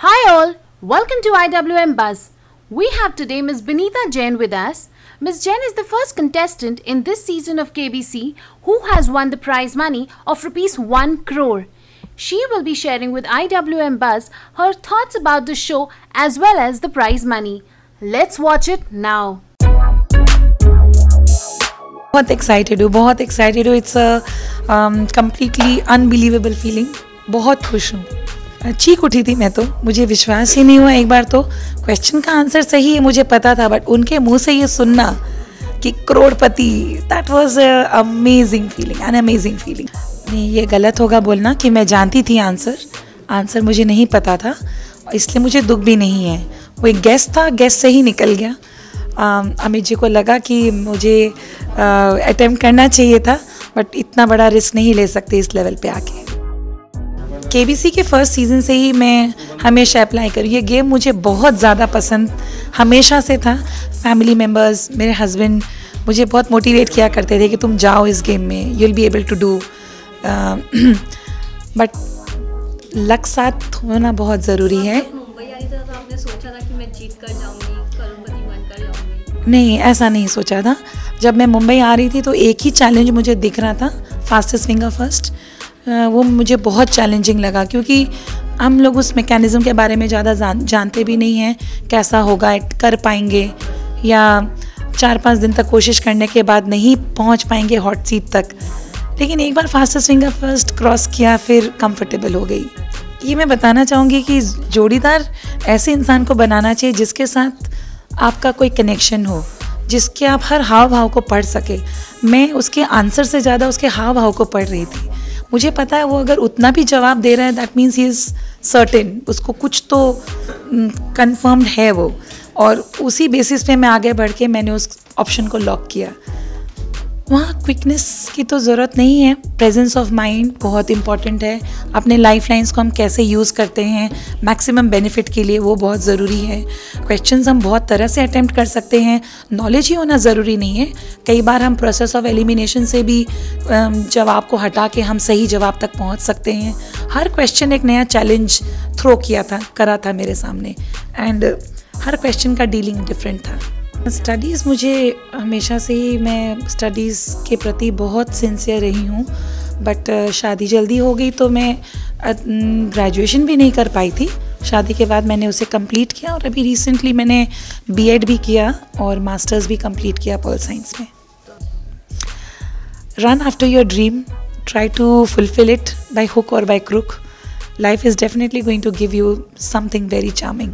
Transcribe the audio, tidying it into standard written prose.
Hi all, welcome to IWM Buzz. We have today Ms. Benita Jain with us. Ms. Jain is the first contestant in this season of KBC who has won the prize money of Rs 1 crore. She will be sharing with IWM Buzz her thoughts about the show as well as the prize money. Let's watch it now. बहुत excited हूँ. It's a completely unbelievable feeling. बहुत खुश हूँ. चीख उठी थी मैं तो, मुझे विश्वास ही नहीं हुआ. एक बार तो क्वेश्चन का आंसर सही है मुझे पता था, बट उनके मुंह से ये सुनना कि करोड़पति, that was amazing feeling, an amazing feeling. नहीं, ये गलत होगा बोलना कि मैं जानती थी आंसर मुझे नहीं पता था, इसलिए मुझे दुख भी नहीं है. वो एक गेस था, गेस से ही निकल गया. अमित जी को लगा कि मुझे अटेम्प्ट करना चाहिए था, बट इतना बड़ा रिस्क नहीं ले सकते इस लेवल पे आके. केबीसी के फर्स्ट सीज़न से ही मैं हमेशा अप्लाई करूँ. ये गेम मुझे बहुत ज़्यादा पसंद हमेशा से था. फैमिली मेम्बर्स, मेरे हस्बैंड मुझे बहुत मोटिवेट किया करते थे कि तुम जाओ इस गेम में, you will be able to do. But luck साथ होना बहुत ज़रूरी है. मुंबई आई तो आपने सोचा था कि मैं जीत कर जाऊंगी, करोड़पति बनकर जाऊंगी? नहीं, ऐसा नहीं सोचा था. जब मैं मुंबई आ रही थी तो एक ही चैलेंज मुझे दिख रहा था, फास्टेस्ट फिंगर फर्स्ट. वो मुझे बहुत चैलेंजिंग लगा क्योंकि हम लोग उस मैकेनिज़्म के बारे में ज़्यादा जानते भी नहीं हैं, कैसा होगा, कर पाएंगे या 4-5 दिन तक कोशिश करने के बाद नहीं पहुंच पाएंगे हॉट सीट तक. लेकिन एक बार फास्टेस्ट फिंगर फर्स्ट क्रॉस किया, फिर कंफर्टेबल हो गई. ये मैं बताना चाहूँगी कि जोड़ीदार ऐसे इंसान को बनाना चाहिए जिसके साथ आपका कोई कनेक्शन हो, जिसके आप हर हाव भाव को पढ़ सके. मैं उसके आंसर से ज़्यादा उसके हाव भाव को पढ़ रही थी. मुझे पता है वो अगर उतना भी जवाब दे रहा है, that means he is certain, उसको कुछ तो कंफर्म्ड है वो. और उसी बेसिस पे मैं आगे बढ़ के मैंने उस ऑप्शन को लॉक किया. वहाँ क्विकनेस की तो ज़रूरत नहीं है, प्रेजेंस ऑफ माइंड बहुत इंपॉर्टेंट है. अपने लाइफ लाइन्स को हम कैसे यूज़ करते हैं मैक्सिमम बेनिफिट के लिए, वो बहुत ज़रूरी है. क्वेश्चंस हम बहुत तरह से अटेम्प्ट कर सकते हैं, नॉलेज ही होना ज़रूरी नहीं है. कई बार हम प्रोसेस ऑफ एलिमिनेशन से भी जवाब को हटा के हम सही जवाब तक पहुँच सकते हैं. हर क्वेश्चन एक नया चैलेंज थ्रो करा था मेरे सामने, एंड हर क्वेश्चन का डीलिंग डिफरेंट था. स्टडीज़ मुझे हमेशा से ही, मैं स्टडीज़ के प्रति बहुत सिंसियर रही हूँ. बट शादी जल्दी हो गई तो मैं ग्रेजुएशन भी नहीं कर पाई थी. शादी के बाद मैंने उसे कंप्लीट किया और अभी रिसेंटली मैंने बीएड भी किया और मास्टर्स भी कंप्लीट किया पॉल साइंस में. Run after your dream, try to fulfil it by hook or by crook. Life is definitely going to give you something very charming.